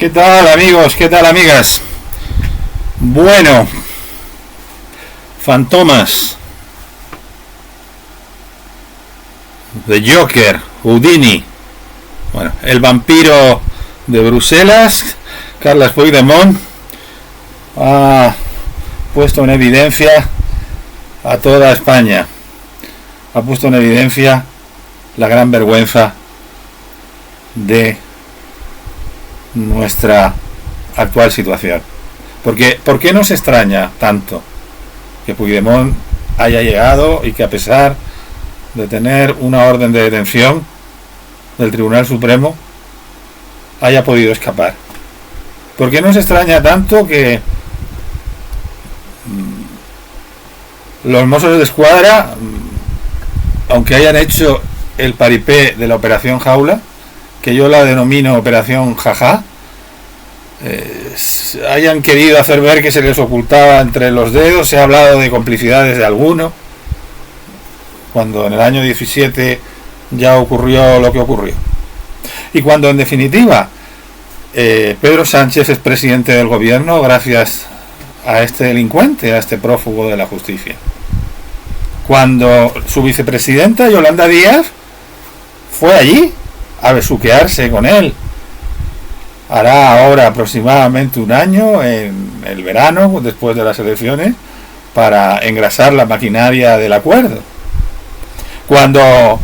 ¿Qué tal, amigos? ¿Qué tal, amigas? Bueno, Fantomas, The Joker, Houdini, bueno, el vampiro de Bruselas, Carles Puigdemont, ha puesto en evidencia a toda España, ha puesto en evidencia la gran vergüenza de nuestra actual situación. Porque, ¿por qué nos extraña tanto que Puigdemont haya llegado y que, a pesar de tener una orden de detención del Tribunal Supremo, haya podido escapar? ¿Por qué nos extraña tanto que los Mossos de Escuadra, aunque hayan hecho el paripé de la Operación Jaula, que yo la denomino Operación Jaja, hayan querido hacer ver que se les ocultaba entre los dedos? Se ha hablado de complicidades de alguno, cuando en el año 17 ya ocurrió lo que ocurrió. Y cuando, en definitiva, Pedro Sánchez es presidente del gobierno gracias a este delincuente, a este prófugo de la justicia. Cuando su vicepresidenta, Yolanda Díaz, fue allí a besuquearse con él. Hará ahora aproximadamente un año, en el verano, después de las elecciones, para engrasar la maquinaria del acuerdo. Cuando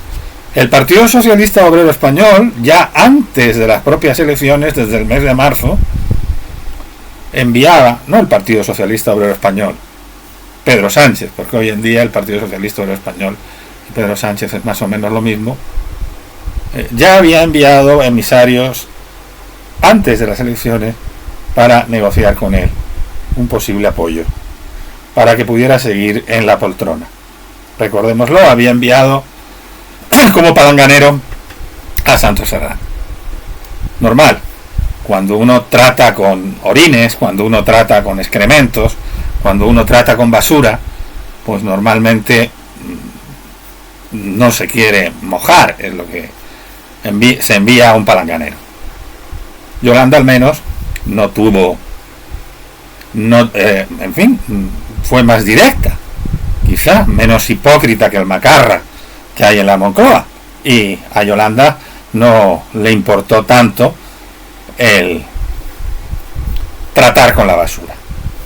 el Partido Socialista Obrero Español, ya antes de las propias elecciones, desde el mes de marzo, enviaba, no el Partido Socialista Obrero Español, Pedro Sánchez, porque hoy en día el Partido Socialista Obrero Español y Pedro Sánchez es más o menos lo mismo, ya había enviado emisarios antes de las elecciones para negociar con él un posible apoyo, para que pudiera seguir en la poltrona. Recordémoslo, había enviado como palanganero a Santos Serrano. Normal, cuando uno trata con orines, cuando uno trata con excrementos, cuando uno trata con basura, pues normalmente no se quiere mojar, es lo que se envía a un palanganero. Yolanda al menos no tuvo, en fin, fue más directa, quizá menos hipócrita que el macarra que hay en la Moncloa, y a Yolanda no le importó tanto el tratar con la basura.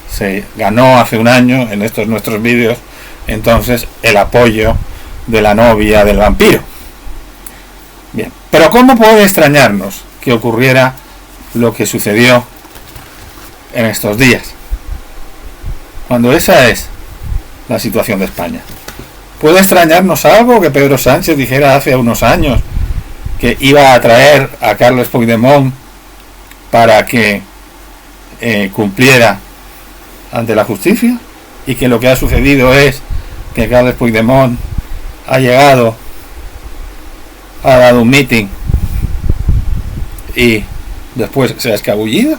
Se ganó hace un año, en estos nuestros vídeos, entonces, el apoyo de la novia del vampiro. Bien, pero ¿cómo puede extrañarnos que ocurriera lo que sucedió en estos días, cuando esa es la situación de España? ¿Puede extrañarnos algo que Pedro Sánchez dijera hace unos años que iba a traer a Carles Puigdemont para que cumpliera ante la justicia, y que lo que ha sucedido es que Carles Puigdemont ha llegado, ha dado un meeting y después se ha escabullido,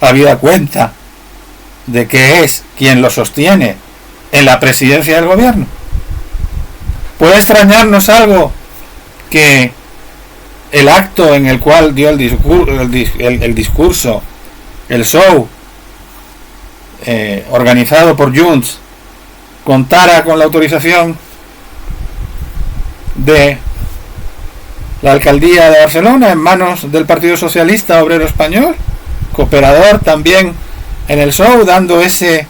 habida cuenta de que es quien lo sostiene en la presidencia del gobierno? ¿Puede extrañarnos algo que el acto en el cual dio el discurso, el show organizado por Junts, contara con la autorización de la alcaldía de Barcelona, en manos del Partido Socialista Obrero Español, cooperador también en el show, dando ese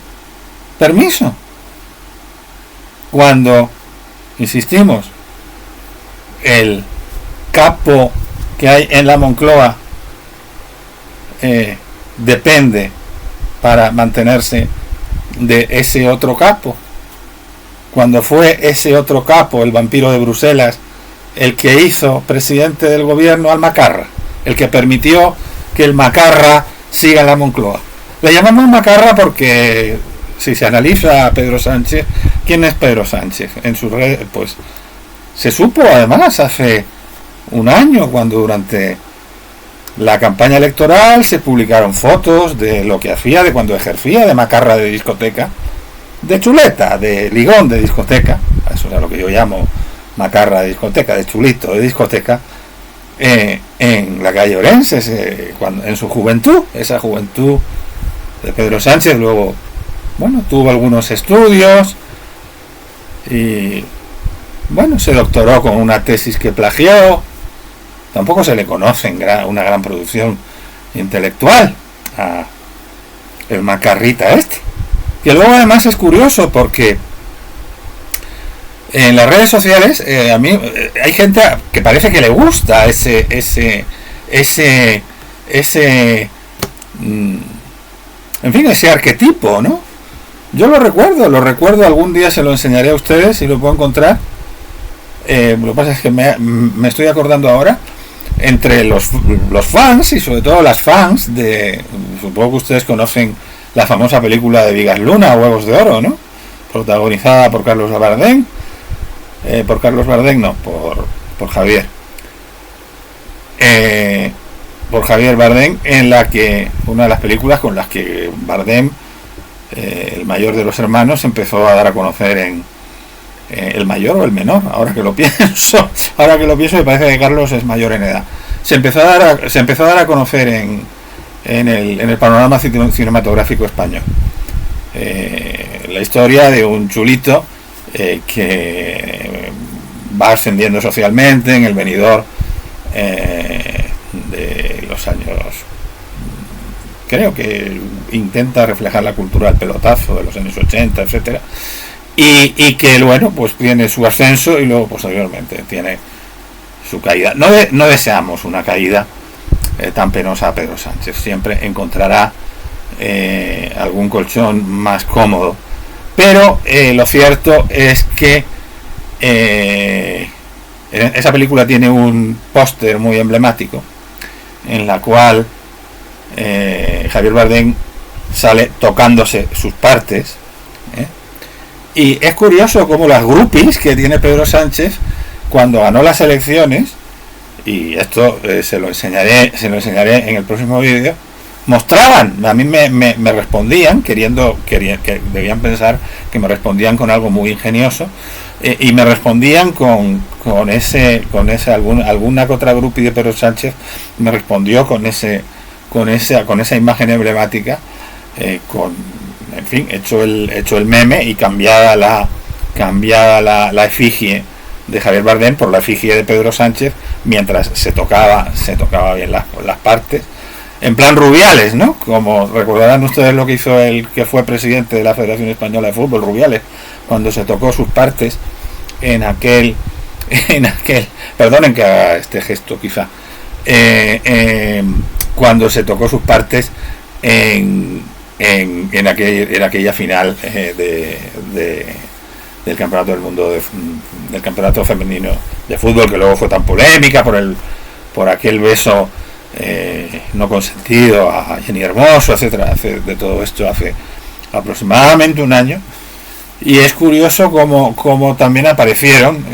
permiso? Cuando, insistimos, el capo que hay en la Moncloa depende para mantenerse de ese otro capo. Cuando fue ese otro capo, el vampiro de Bruselas, el que hizo presidente del gobierno al macarra, el que permitió que el macarra siga en la Moncloa. Le llamamos macarra porque, si se analiza a Pedro Sánchez, ¿quién es Pedro Sánchez? En sus redes, pues se supo además hace un año, cuando durante la campaña electoral se publicaron fotos de lo que hacía, de cuando ejercía de macarra de discoteca, de chuleta, de ligón de discoteca. Eso es a lo que yo llamo macarra de discoteca, de chulito de discoteca, en la calle Orense, en su juventud, esa juventud de Pedro Sánchez. Luego, bueno, tuvo algunos estudios y, bueno, se doctoró con una tesis que plagió. Tampoco se le conoce una gran producción intelectual a el macarrita este. Y luego además es curioso porque en las redes sociales a mí hay gente que parece que le gusta ese en fin, ese arquetipo, ¿no? Yo lo recuerdo, algún día se lo enseñaré a ustedes si lo puedo encontrar. Lo que pasa es que me estoy acordando ahora, entre los fans y sobre todo las fans supongo que ustedes conocen la famosa película de Vigas Luna, Huevos de Oro, ¿no? Protagonizada por Carlos Bardem, por Javier. Por Javier Bardem, en la que una de las películas con las que Bardem, el mayor de los hermanos, empezó a dar a conocer el mayor o el menor, ahora que lo pienso me parece que Carlos es mayor en edad. Se empezó a dar a conocer en el panorama cinematográfico español. La historia de un chulito que va ascendiendo socialmente en el venidor de los años, creo que intenta reflejar la cultura del pelotazo de los años 80, etcétera, y que, bueno, pues tiene su ascenso y luego posteriormente tiene su caída. No deseamos una caída tan penosa a Pedro Sánchez. Siempre encontrará algún colchón más cómodo, pero lo cierto es que esa película tiene un póster muy emblemático en la cual Javier Bardem sale tocándose sus partes, y es curioso cómo las groupies que tiene Pedro Sánchez cuando ganó las elecciones, y esto se lo enseñaré en el próximo vídeo, mostraban, a mí me respondían que debían pensar que me respondían con algo muy ingenioso, y me respondían con alguna que otra groupie de Pedro Sánchez me respondió con esa imagen emblemática, en fin, hecho el meme y cambiada la efigie de Javier Bardem por la efigie de Pedro Sánchez, mientras se tocaba bien las partes, en plan Rubiales, ¿no? Como recordarán ustedes lo que hizo el que fue presidente de la Federación Española de Fútbol, Rubiales, cuando se tocó sus partes en aquel perdonen que haga este gesto quizá, cuando se tocó sus partes en aquella final del campeonato del mundo del campeonato femenino de fútbol, que luego fue tan polémica por aquel beso no consentido a Jenny Hermoso, etcétera. De todo esto hace aproximadamente un año. Y es curioso como también aparecieron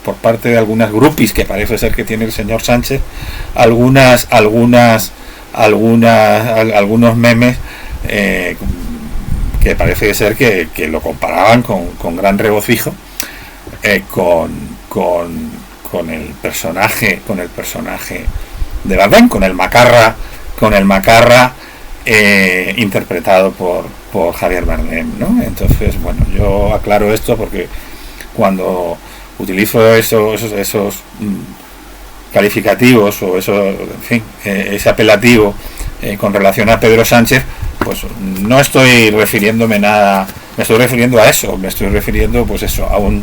por parte de algunas groupies que parece ser que tiene el señor Sánchez algunos memes que parece ser que lo comparaban con gran regocijo con el personaje de Bardem, con el macarra interpretado por Javier Bardem, ¿no? Entonces, bueno, yo aclaro esto porque cuando utilizo esos calificativos o ese apelativo con relación a Pedro Sánchez, pues no estoy refiriéndome nada, me estoy refiriendo a eso, me estoy refiriendo pues eso, a un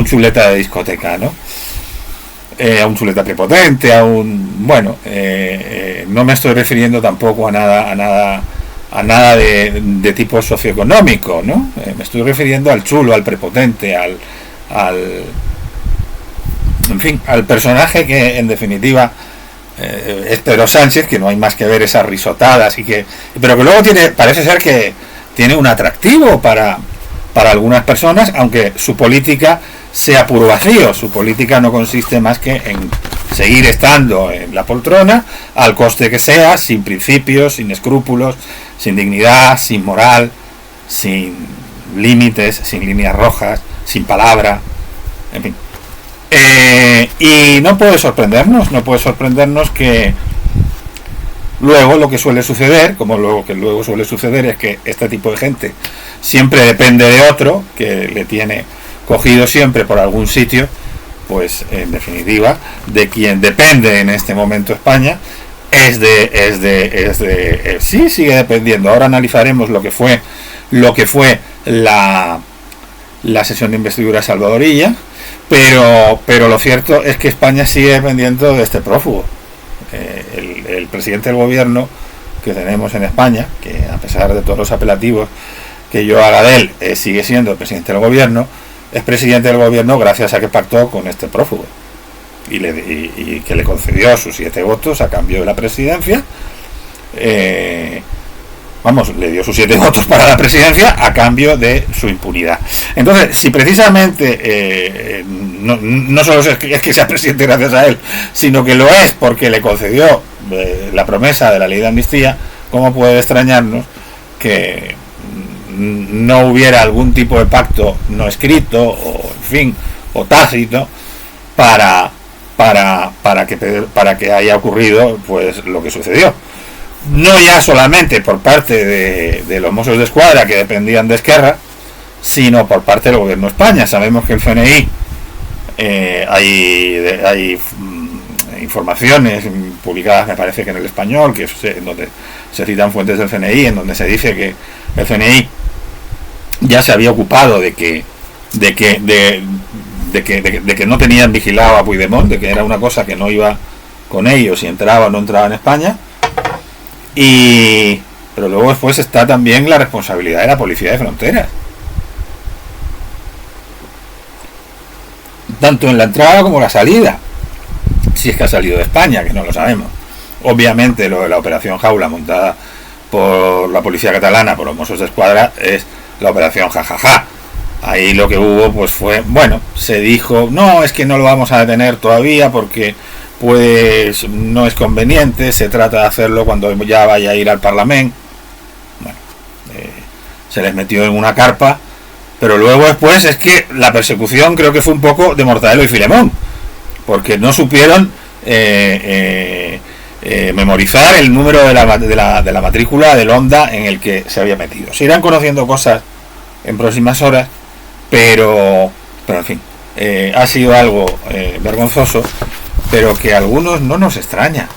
chuleta de discoteca, ¿no? A un chuleta prepotente, no me estoy refiriendo tampoco a nada de tipo socioeconómico, ¿no? Me estoy refiriendo al chulo, al prepotente, al personaje que en definitiva es Pedro Sánchez, que no hay más que ver esas risotadas pero que luego parece ser que tiene un atractivo para algunas personas, aunque su política sea puro vacío. Su política no consiste más que en seguir estando en la poltrona al coste que sea, sin principios, sin escrúpulos, sin dignidad, sin moral, sin límites, sin líneas rojas, sin palabra, en fin. Y no puede sorprendernos que luego lo que suele suceder, luego suele suceder es que este tipo de gente siempre depende de otro, que le tiene cogido siempre por algún sitio, pues en definitiva, de quien depende en este momento España, sí, sigue dependiendo. Ahora analizaremos lo que fue la sesión de investidura salvadorilla, pero lo cierto es que España sigue dependiendo de este prófugo. El presidente del gobierno que tenemos en España, que a pesar de todos los apelativos que yo haga de él, sigue siendo el presidente del gobierno, es presidente del gobierno gracias a que pactó con este prófugo y que le concedió sus 7 votos a cambio de la presidencia. Le dio sus 7 votos para la presidencia a cambio de su impunidad. Entonces, si precisamente no solo es que sea presidente gracias a él, sino que lo es porque le concedió la promesa de la ley de amnistía, ¿cómo puede extrañarnos que no hubiera algún tipo de pacto no escrito o tácito para que haya ocurrido pues lo que sucedió? No ya solamente por parte de los Mossos de Escuadra, que dependían de Esquerra, sino por parte del gobierno de España. Sabemos que el CNI, hay informaciones publicadas, me parece que en El Español, en donde se citan fuentes del CNI, en donde se dice que el CNI ya se había ocupado de que no tenían vigilado a Puigdemont, de que era una cosa que no iba con ellos si entraba o no entraba en España. Pero luego después está también la responsabilidad de la Policía de Fronteras, tanto en la entrada como la salida, si es que ha salido de España, que no lo sabemos. Obviamente lo de la operación Jaula montada por la policía catalana, por los Mossos de Escuadra, es la operación jajaja. Ahí lo que hubo pues fue, se dijo, no, es que no lo vamos a detener todavía porque pues no es conveniente, se trata de hacerlo cuando ya vaya a ir al Parlamento. Se les metió en una carpa, pero luego después es que la persecución creo que fue un poco de Mortadelo y Filemón, porque no supieron memorizar el número de la matrícula del Honda en el que se había metido. Se irán conociendo cosas en próximas horas, pero en fin, ha sido algo vergonzoso, pero que a algunos no nos extraña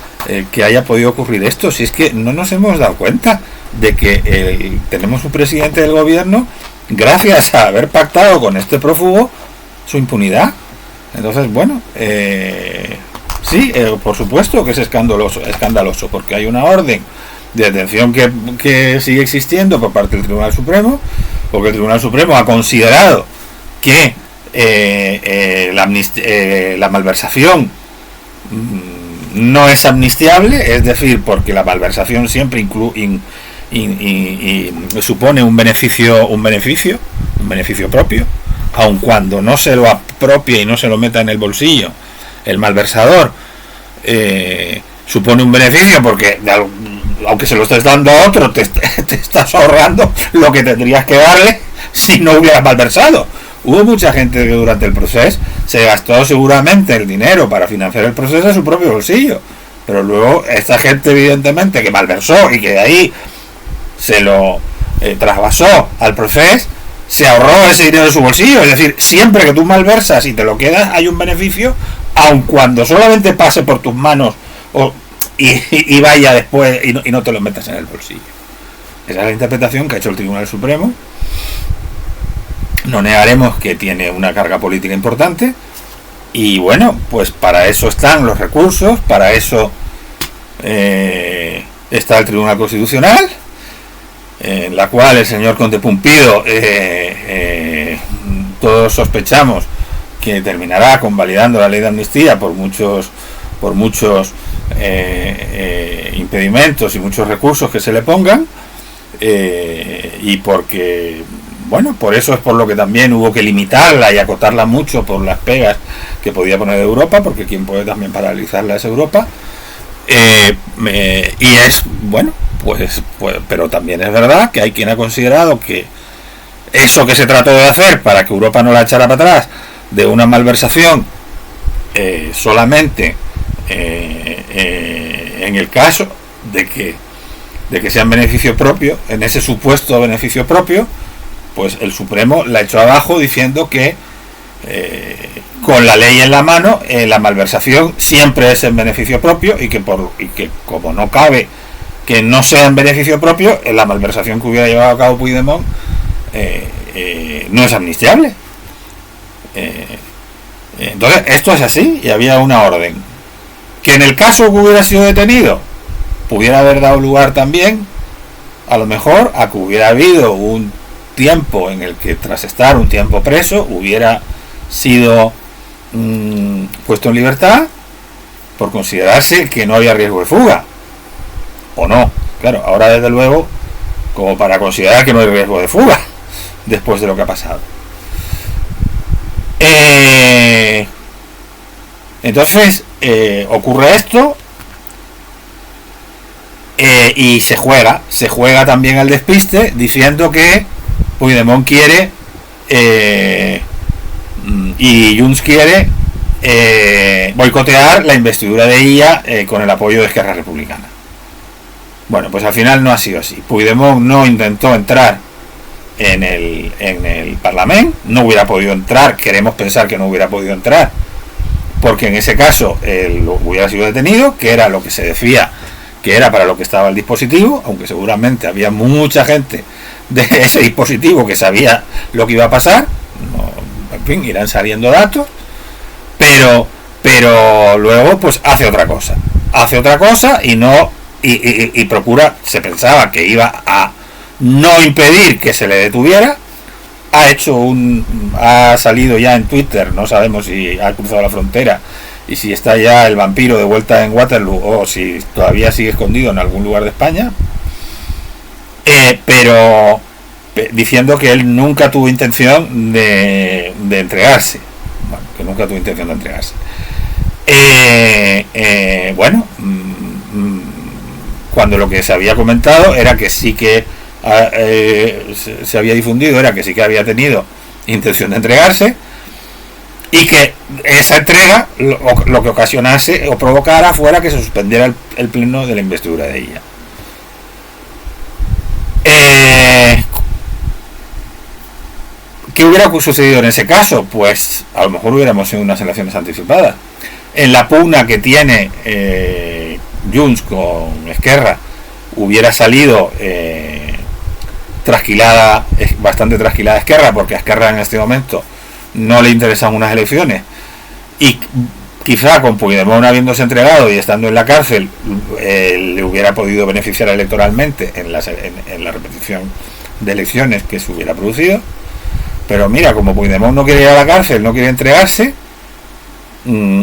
que haya podido ocurrir esto, si es que no nos hemos dado cuenta de que tenemos un presidente del gobierno gracias a haber pactado con este prófugo su impunidad. Entonces, sí, por supuesto que es escandaloso, porque hay una orden de detención que sigue existiendo por parte del Tribunal Supremo, porque el Tribunal Supremo ha considerado que la malversación no es amnistiable, es decir, porque la malversación siempre supone un beneficio propio, aun cuando no se lo apropie y no se lo meta en el bolsillo el malversador, supone un beneficio porque aunque se lo estés dando a otro, te estás ahorrando lo que tendrías que darle si no hubieras malversado. Hubo mucha gente que durante el proceso se gastó seguramente el dinero para financiar el proceso de su propio bolsillo, pero luego esta gente evidentemente que malversó y que de ahí se lo trasvasó al proceso, se ahorró ese dinero de su bolsillo. Es decir, siempre que tú malversas y te lo quedas, hay un beneficio, aun cuando solamente pase por tus manos y vaya después y no te lo metas en el bolsillo. Esa es la interpretación que ha hecho el Tribunal Supremo. No negaremos que tiene una carga política importante y pues para eso están los recursos, para eso está el Tribunal Constitucional, en la cual el señor Conde Pumpido todos sospechamos que terminará convalidando la ley de amnistía por muchos impedimentos y muchos recursos que se le pongan, y porque por eso es por lo que también hubo que limitarla y acotarla mucho por las pegas que podía poner Europa, porque quien puede también paralizarla es Europa. Y es pues pero también es verdad que hay quien ha considerado que eso que se trató de hacer para que Europa no la echara para atrás, de una malversación solamente en el caso de que sea en beneficio propio, en ese supuesto beneficio propio, pues el Supremo la echó abajo diciendo que con la ley en la mano la malversación siempre es en beneficio propio y que como no cabe que no sea en beneficio propio, la malversación que hubiera llevado a cabo Puigdemont no es amnistiable. Entonces esto es así y había una orden que en el caso que hubiera sido detenido pudiera haber dado lugar también a lo mejor a que hubiera habido un tiempo en el que tras estar un tiempo preso hubiera sido puesto en libertad por considerarse que no había riesgo de fuga o no. Claro, ahora desde luego como para considerar que no hay riesgo de fuga después de lo que ha pasado. Entonces ocurre esto y se juega también al despiste diciendo que Puigdemont quiere y Junts quiere boicotear la investidura de Illa con el apoyo de Esquerra Republicana. Bueno, pues al final no ha sido así. Puigdemont no intentó entrar en el Parlamento, no hubiera podido entrar, queremos pensar que no hubiera podido entrar, porque en ese caso él hubiera sido detenido, que era lo que se decía que era para lo que estaba el dispositivo, aunque seguramente había mucha gente de ese dispositivo que sabía lo que iba a pasar. No, en fin, irán saliendo datos, pero luego pues hace otra cosa y procura, se pensaba que iba a no impedir que se le detuviera. Ha salido ya en Twitter, no sabemos si ha cruzado la frontera y si está ya el vampiro de vuelta en Waterloo o si todavía sigue escondido en algún lugar de España, pero diciendo que él nunca tuvo intención de entregarse. Bueno, que nunca tuvo intención de entregarse. Cuando lo que se había comentado era que sí que se había difundido, era que sí que había tenido intención de entregarse y que esa entrega lo que ocasionase o provocara fuera que se suspendiera el pleno de la investidura de ella. ¿Qué hubiera sucedido en ese caso? Pues a lo mejor hubiéramos tenido unas elecciones anticipadas. En la pugna que tiene Junts con Esquerra hubiera salido bastante trasquilada Esquerra, porque a Esquerra en este momento no le interesan unas elecciones y quizá con Puigdemont habiéndose entregado y estando en la cárcel le hubiera podido beneficiar electoralmente en la repetición de elecciones que se hubiera producido. Pero mira, como Puigdemont no quiere ir a la cárcel, no quiere entregarse,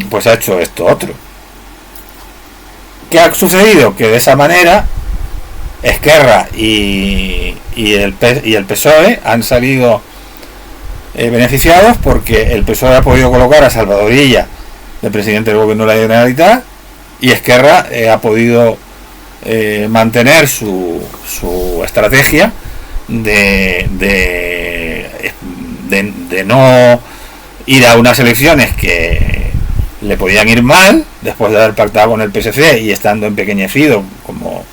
pues ha hecho esto otro. ¿Qué ha sucedido? Que de esa manera Esquerra y el PSOE han salido beneficiados, porque el PSOE ha podido colocar a Salvador Illa de presidente del gobierno de la Generalitat y Esquerra ha podido mantener su estrategia de no ir a unas elecciones que le podían ir mal después de haber pactado con el PSC y estando empequeñecido, como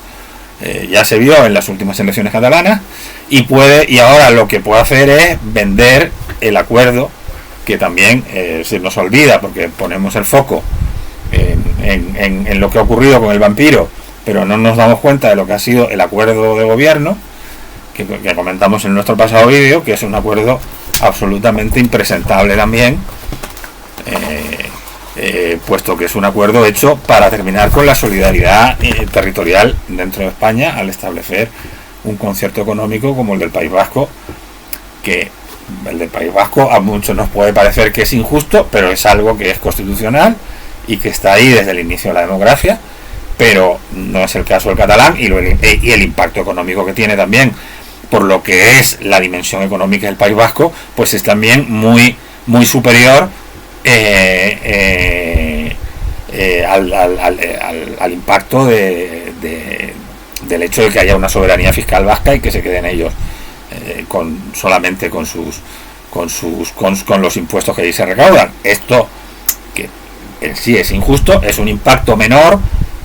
ya se vio en las últimas elecciones catalanas, y ahora lo que puede hacer es vender el acuerdo, que también se nos olvida porque ponemos el foco en lo que ha ocurrido con el vampiro, pero no nos damos cuenta de lo que ha sido el acuerdo de gobierno que comentamos en nuestro pasado vídeo, que es un acuerdo absolutamente impresentable también, puesto que es un acuerdo hecho para terminar con la solidaridad territorial dentro de España, al establecer un concierto económico como el del País Vasco, que el del País Vasco a muchos nos puede parecer que es injusto, pero es algo que es constitucional y que está ahí desde el inicio de la democracia, pero no es el caso del catalán, y el impacto económico que tiene también por lo que es la dimensión económica del País Vasco, pues es también muy superior al impacto del hecho de que haya una soberanía fiscal vasca y que se queden ellos solamente con los impuestos que ahí se recaudan. Esto, que en sí es injusto, es un impacto menor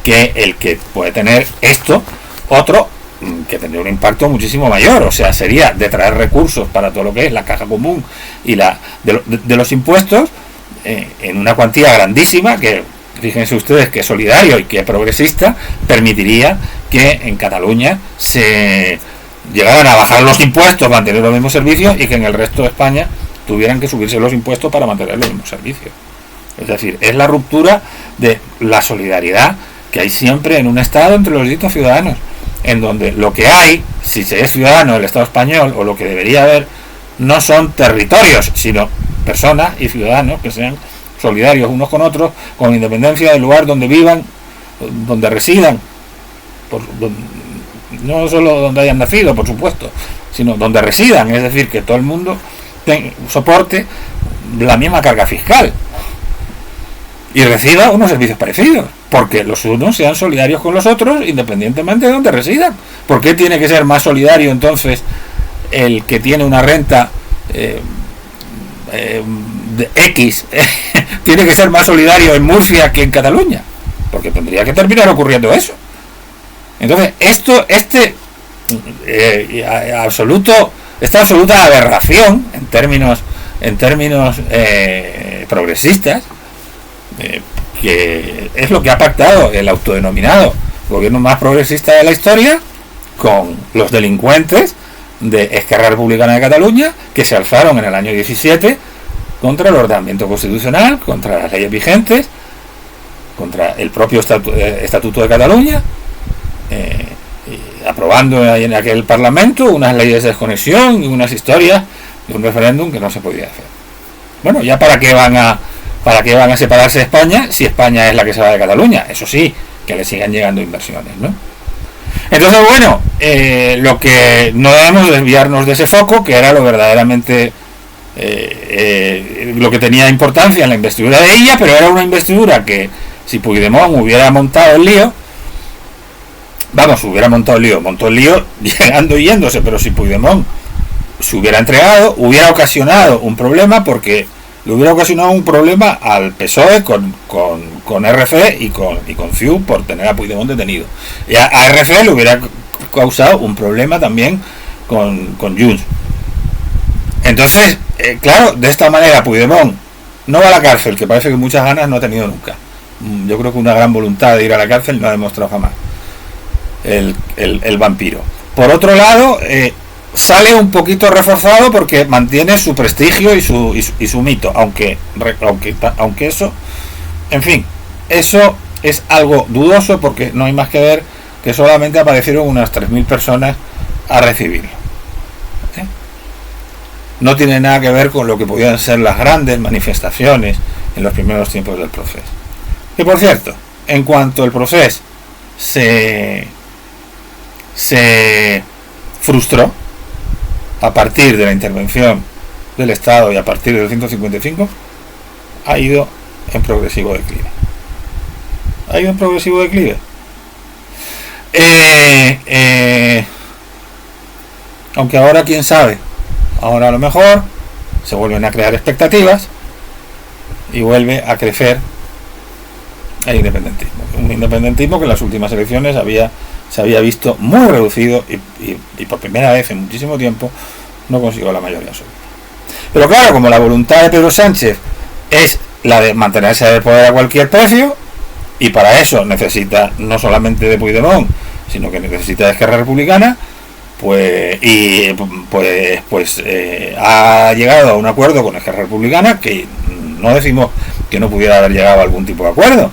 que el que puede tener esto, otro que tendría un impacto muchísimo mayor, o sea, sería de traer recursos para todo lo que es la caja común y de los impuestos en una cuantía grandísima que, fíjense ustedes, que solidario y que progresista, permitiría que en Cataluña se llegaran a bajar los impuestos, mantener los mismos servicios, y que en el resto de España tuvieran que subirse los impuestos para mantener los mismos servicios. Es decir, es la ruptura de la solidaridad que hay siempre en un Estado entre los distintos ciudadanos, en donde lo que hay, si se es ciudadano del Estado español, o lo que debería haber, no son territorios, sino personas y ciudadanos que sean solidarios unos con otros, con independencia del lugar donde vivan, donde residan, no solo donde hayan nacido, por supuesto, sino donde residan, es decir, que todo el mundo soporte la misma carga fiscal y reciba unos servicios parecidos, porque los unos sean solidarios con los otros independientemente de donde residan. ¿Por qué tiene que ser más solidario entonces el que tiene una renta de X tiene que ser más solidario en Murcia que en Cataluña? Porque tendría que terminar ocurriendo eso. Entonces esta absoluta aberración en términos progresistas, que es lo que ha pactado el autodenominado gobierno más progresista de la historia con los delincuentes de Esquerra Republicana de Cataluña, que se alzaron en el año 17 contra el ordenamiento constitucional, contra las leyes vigentes, contra el propio Estatuto de Cataluña, aprobando en aquel Parlamento unas leyes de desconexión y unas historias de un referéndum que no se podía hacer. Bueno, ya para qué van a separarse de España si España es la que se va de Cataluña. Eso sí, que le sigan llegando inversiones, ¿no? Entonces, bueno, lo que no debemos desviarnos de ese foco, que era lo verdaderamente lo que tenía importancia en la investidura de ella, pero era una investidura que si Puigdemont hubiera montado el lío, montó el lío llegando y yéndose, pero si Puigdemont se hubiera entregado, hubiera ocasionado un problema, porque le hubiera ocasionado un problema al PSOE con RC y con CiU por tener a Puigdemont detenido. Y a RC le hubiera causado un problema también con Junts. Entonces, claro, de esta manera Puigdemont no va a la cárcel, que parece que muchas ganas no ha tenido nunca. Yo creo que una gran voluntad de ir a la cárcel no ha demostrado jamás el vampiro. Por otro lado, sale un poquito reforzado porque mantiene su prestigio y su mito, aunque eso, en fin, eso es algo dudoso, porque no hay más que ver que solamente aparecieron unas 3.000 personas a recibirlo. No tiene nada que ver con lo que podían ser las grandes manifestaciones en los primeros tiempos del proceso. Y por cierto, en cuanto el proceso se frustró a partir de la intervención del Estado y a partir del 155, ha ido en progresivo declive. Aunque ahora, quién sabe, ahora a lo mejor se vuelven a crear expectativas y vuelve a crecer el independentismo. Un independentismo que en las últimas elecciones se había visto muy reducido y por primera vez en muchísimo tiempo no consiguió la mayoría absoluta. Pero claro, como la voluntad de Pedro Sánchez es la de mantenerse en el poder a cualquier precio, y para eso necesita no solamente de Puigdemont, sino que necesita de Esquerra Republicana, ha llegado a un acuerdo con Esquerra Republicana, que no decimos que no pudiera haber llegado a algún tipo de acuerdo.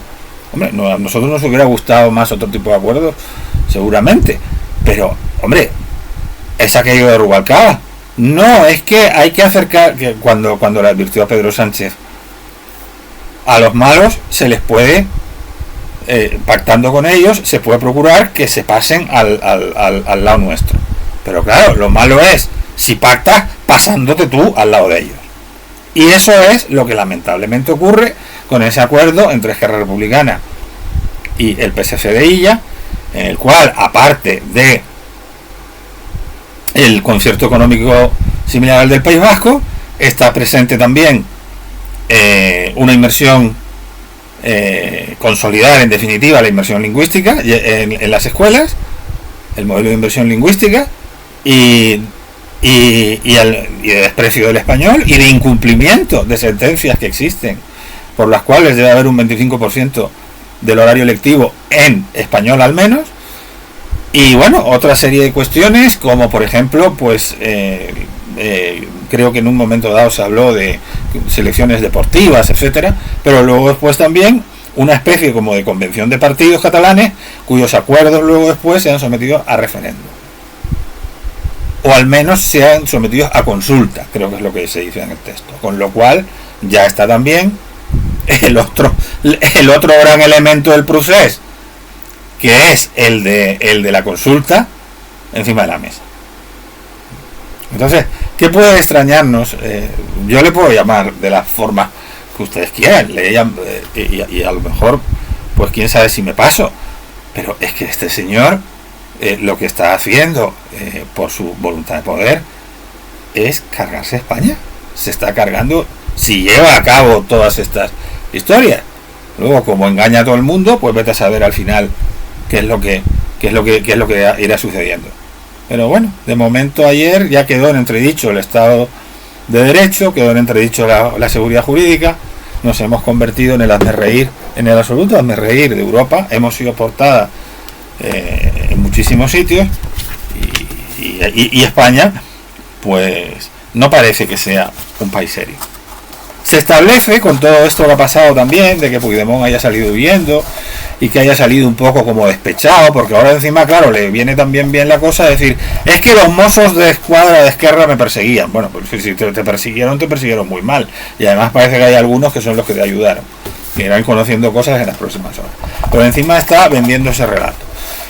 Hombre, a nosotros nos hubiera gustado más otro tipo de acuerdos, seguramente, pero, hombre, es aquello de Rubalcaba. No, es que hay que acercar, que cuando le advirtió a Pedro Sánchez, a los malos se les puede, pactando con ellos, se puede procurar que se pasen al lado nuestro. Pero claro, lo malo es si pactas pasándote tú al lado de ellos. Y eso es lo que lamentablemente ocurre con ese acuerdo entre Esquerra Republicana y el PSC de Illa, en el cual, aparte de el concierto económico similar al del País Vasco, está presente también una inversión consolidar en definitiva la inmersión lingüística en las escuelas, el modelo de inversión lingüística y de desprecio del español y de incumplimiento de sentencias que existen, por las cuales debe haber un 25% del horario lectivo en español al menos. Y bueno, otra serie de cuestiones, como por ejemplo, pues creo que en un momento dado se habló de selecciones deportivas, etcétera, pero luego después también una especie como de convención de partidos catalanes cuyos acuerdos luego después se han sometido a referéndum, o al menos se han sometido a consulta, creo que es lo que se dice en el texto, con lo cual ya está también el otro gran elemento del proceso, que es el de la consulta, encima de la mesa. Entonces, ¿qué puede extrañarnos? Yo le puedo llamar de la forma que ustedes quieran, y a lo mejor, pues quién sabe si me paso, pero es que este señor lo que está haciendo por su voluntad de poder es cargarse a España. Se está cargando, si lleva a cabo todas estas historias. Luego, como engaña a todo el mundo, pues vete a saber al final qué es lo que irá sucediendo. Pero bueno, de momento ayer ya quedó en entredicho el Estado de Derecho, quedó en entredicho la seguridad jurídica. Nos hemos convertido en el hazmerreír, en el absoluto hazmerreír de Europa. Hemos sido portada en muchísimos sitios y España pues no parece que sea un país serio. Se establece, con todo esto que ha pasado también, de que Puigdemont haya salido huyendo y que haya salido un poco como despechado, porque ahora encima, claro, le viene también bien la cosa de decir, es que los mozos de escuadra de Esquerra me perseguían. Bueno, pues si te persiguieron muy mal, y además parece que hay algunos que son los que te ayudaron, que irán conociendo cosas en las próximas horas. Pero encima está vendiendo ese relato.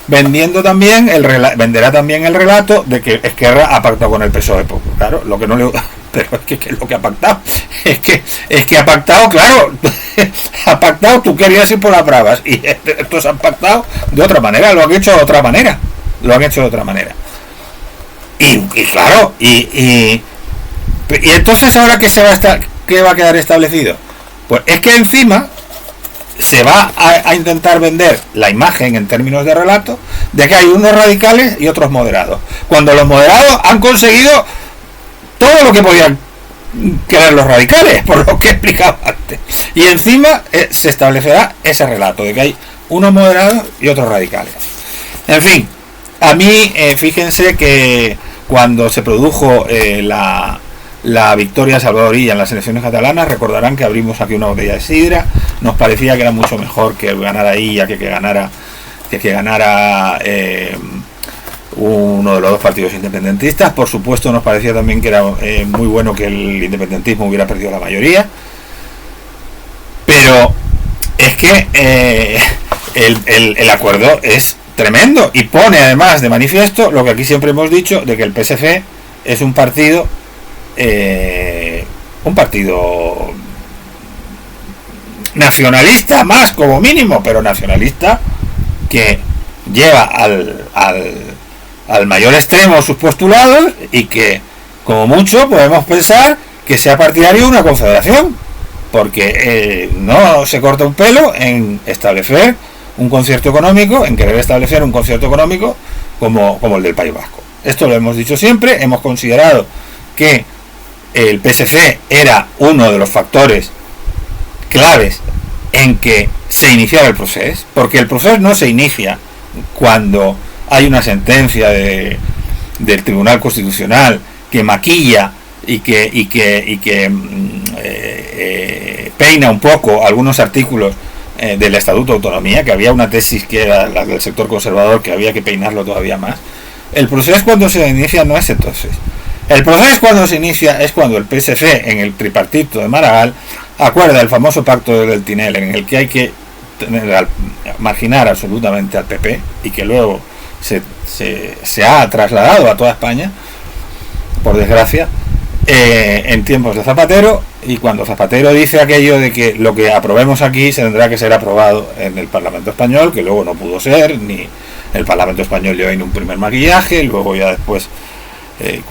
Venderá también el relato de que Esquerra ha pactado con el PSOE. Claro, lo que no le... Pero es que ¿qué es lo que ha pactado? Es que ha pactado, claro, ha pactado, tú querías ir por las bravas, y estos han pactado de otra manera, lo han hecho de otra manera. Y claro, y entonces ahora ¿qué va a quedar establecido? Pues es que encima se va a intentar vender la imagen en términos de relato de que hay unos radicales y otros moderados, cuando los moderados han conseguido todo lo que podían querer los radicales, por lo que he explicado antes, y encima se establecerá ese relato de que hay unos moderados y otros radicales. En fin, a mí fíjense que cuando se produjo la victoria salvadoreña en las elecciones catalanas, recordarán que abrimos aquí una botella de sidra. Nos parecía que era mucho mejor que ganara Illa que ganara uno de los dos partidos independentistas. Por supuesto, nos parecía también que era muy bueno que el independentismo hubiera perdido la mayoría, pero es que el acuerdo es tremendo y pone además de manifiesto lo que aquí siempre hemos dicho, de que el PSC es un partido nacionalista más, como mínimo, pero nacionalista que lleva al mayor extremo sus postulados, y que como mucho podemos pensar que sea partidario de una confederación, porque no se corta un pelo en establecer un concierto económico, en querer establecer un concierto económico como el del País Vasco. Esto lo hemos dicho siempre, hemos considerado que el PSC era uno de los factores claves en que se iniciara el proceso, porque el proceso no se inicia cuando hay una sentencia del Tribunal Constitucional que maquilla y que peina un poco algunos artículos del Estatuto de Autonomía, que había una tesis que era la del sector conservador, que había que peinarlo todavía más. El proceso cuando se inicia no es entonces. El proceso cuando se inicia es cuando el PSC, en el tripartito de Maragall, acuerda el famoso pacto del Tinel, en el que hay que marginar absolutamente al PP, y que luego se ha trasladado a toda España, por desgracia, en tiempos de Zapatero. Y cuando Zapatero dice aquello de que lo que aprobemos aquí se tendrá que ser aprobado en el Parlamento Español, que luego no pudo ser, ni el Parlamento Español dio en un primer maquillaje, luego ya después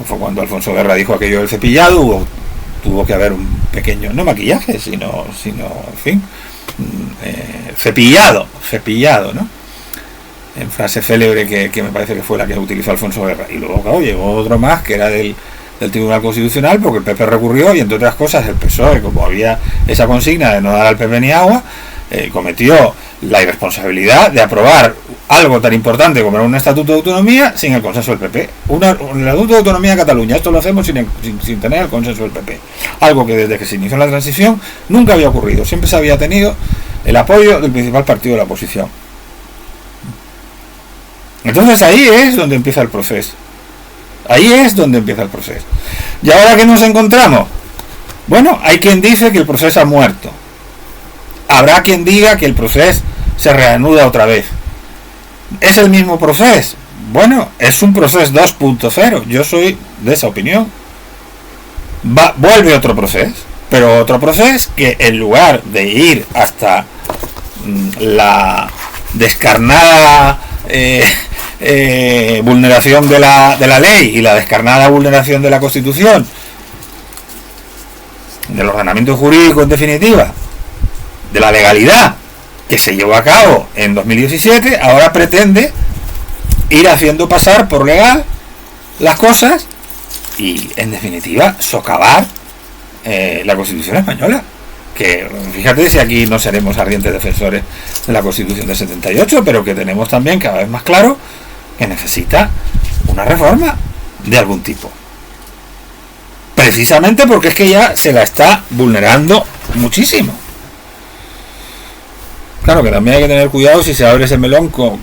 fue cuando Alfonso Guerra dijo aquello del cepillado, tuvo que haber un pequeño, no maquillaje, sino en fin, cepillado, ¿no? En frase célebre que me parece que fue la que utilizó Alfonso Guerra. Y luego, claro, llegó otro más, que era del Tribunal Constitucional, porque el PP recurrió y, entre otras cosas, el PSOE, como había esa consigna de no dar al PP ni agua, cometió la irresponsabilidad de aprobar algo tan importante como era un estatuto de autonomía sin el consenso del PP. Un estatuto de autonomía de Cataluña, esto lo hacemos sin tener el consenso del PP. Algo que desde que se inició la transición nunca había ocurrido. Siempre se había tenido el apoyo del principal partido de la oposición. Entonces ahí es donde empieza el proceso. Ahí es donde empieza el proceso. ¿Y ahora qué nos encontramos? Bueno, hay quien dice que el proceso ha muerto. Habrá quien diga que el proceso se reanuda otra vez. ¿Es el mismo proceso? Bueno, es un proceso 2.0. Yo soy de esa opinión. Vuelve otro proceso, pero otro proceso que, en lugar de ir hasta la descarnada vulneración de la ley y la descarnada vulneración de la Constitución, del ordenamiento jurídico, en definitiva, de la legalidad que se llevó a cabo en 2017, ahora pretende ir haciendo pasar por legal las cosas y, en definitiva, socavar la Constitución española. Que, fíjate, si aquí no seremos ardientes defensores de la Constitución del 78, pero que tenemos también cada vez más claro que necesita una reforma de algún tipo. Precisamente porque es que ya se la está vulnerando muchísimo. Claro que también hay que tener cuidado si se abre ese melón con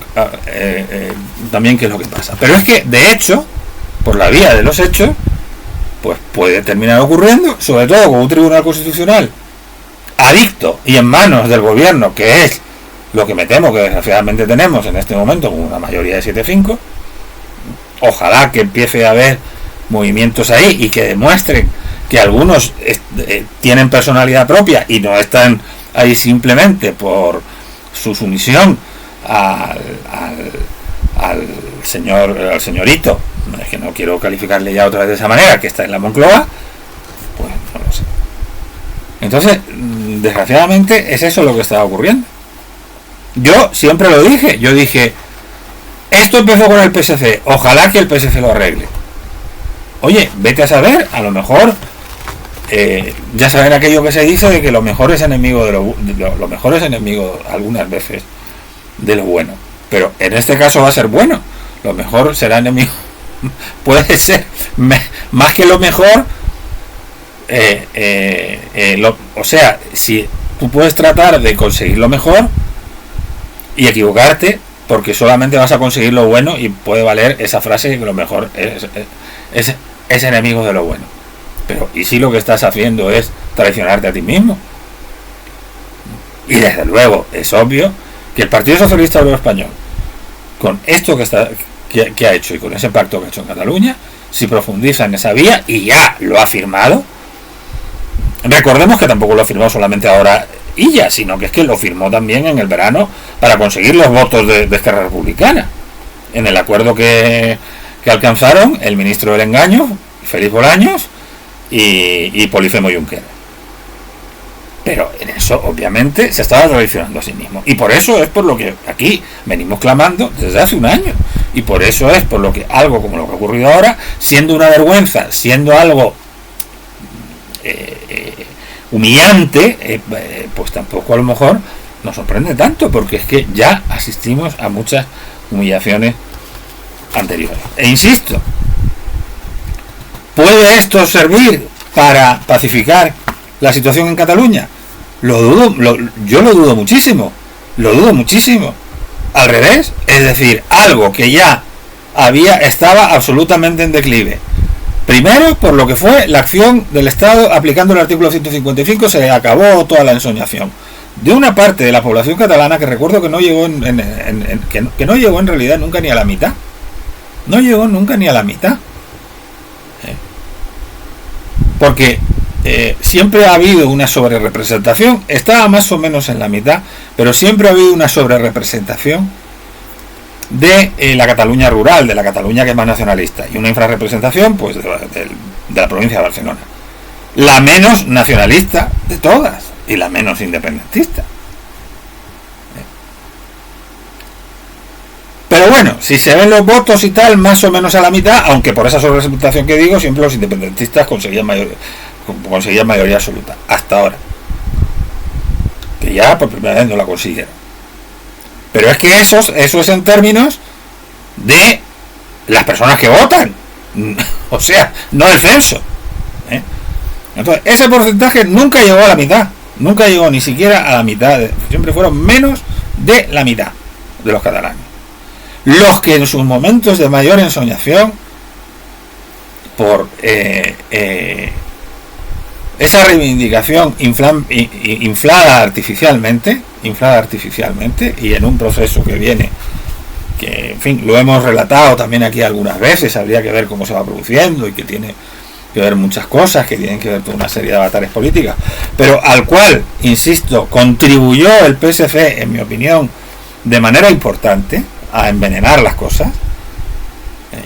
también qué es lo que pasa. Pero es que, de hecho, por la vía de los hechos, pues puede terminar ocurriendo, sobre todo con un tribunal constitucional adicto y en manos del gobierno, que es lo que me temo que desgraciadamente tenemos en este momento con una mayoría de 7-5. Ojalá que empiece a haber movimientos ahí y que demuestren que algunos tienen personalidad propia y no están ahí simplemente por su sumisión al señorito, es que no quiero calificarle ya otra vez de esa manera, que está en la Moncloa, pues no lo sé. Entonces, desgraciadamente, es eso lo que está ocurriendo. Yo siempre lo dije, yo dije, esto empezó con el PSC, ojalá que el PSC lo arregle. Oye, vete a saber, a lo mejor, ya saben aquello que se dice de que lo mejor es enemigo de lo mejor es enemigo algunas veces de lo bueno, pero en este caso va a ser bueno, lo mejor será enemigo, puede ser más que lo mejor. O sea, si tú puedes tratar de conseguir lo mejor y equivocarte, porque solamente vas a conseguir lo bueno, y puede valer esa frase que lo mejor es enemigo de lo bueno. Pero ¿y si lo que estás haciendo es traicionarte a ti mismo? Y desde luego es obvio que el Partido Socialista Obrero Español, con esto que ha hecho y con ese pacto que ha hecho en Cataluña, si profundiza en esa vía, y ya lo ha firmado. Recordemos que tampoco lo firmó solamente ahora Illa, sino que es que lo firmó también en el verano para conseguir los votos de Esquerra Republicana, en el acuerdo que alcanzaron el ministro del Engaño, Félix Bolaños, y Polifemo Junqueras. Pero en eso, obviamente, se estaba traicionando a sí mismo. Y por eso es por lo que aquí venimos clamando desde hace un año. Y por eso es por lo que algo como lo que ha ocurrido ahora, siendo una vergüenza, siendo algo humillante, pues tampoco a lo mejor nos sorprende tanto, porque es que ya asistimos a muchas humillaciones anteriores. E insisto, ¿puede esto servir para pacificar la situación en Cataluña? Yo lo dudo muchísimo. Al revés, es decir, algo que ya estaba absolutamente en declive. Primero, por lo que fue la acción del Estado aplicando el artículo 155, se acabó toda la ensoñación de una parte de la población catalana que recuerdo que no llegó que no llegó en realidad nunca ni a la mitad. No llegó nunca ni a la mitad. Porque siempre ha habido una sobrerepresentación, estaba más o menos en la mitad, pero siempre ha habido una sobrerepresentación de la Cataluña rural, de la Cataluña que es más nacionalista, y una infrarrepresentación pues de la provincia de Barcelona, la menos nacionalista de todas y la menos independentista. Pero bueno, si se ven los votos y tal, más o menos a la mitad, aunque por esa sobrerepresentación que digo, siempre los independentistas conseguían mayoría absoluta, hasta ahora. Que ya por primera vez no la consiguieron. Pero es que eso es en términos de las personas que votan. O sea, no el censo. Entonces, ese porcentaje nunca llegó a la mitad. Nunca llegó ni siquiera a la mitad. Siempre fueron menos de la mitad de los catalanes. Los que en sus momentos de mayor ensoñación por esa reivindicación inflada artificialmente y en un proceso que viene, que en fin lo hemos relatado también aquí algunas veces, habría que ver cómo se va produciendo y que tiene que ver muchas cosas, que tienen que ver con una serie de avatares políticas, pero al cual, insisto, contribuyó el PSC, en mi opinión, de manera importante a envenenar las cosas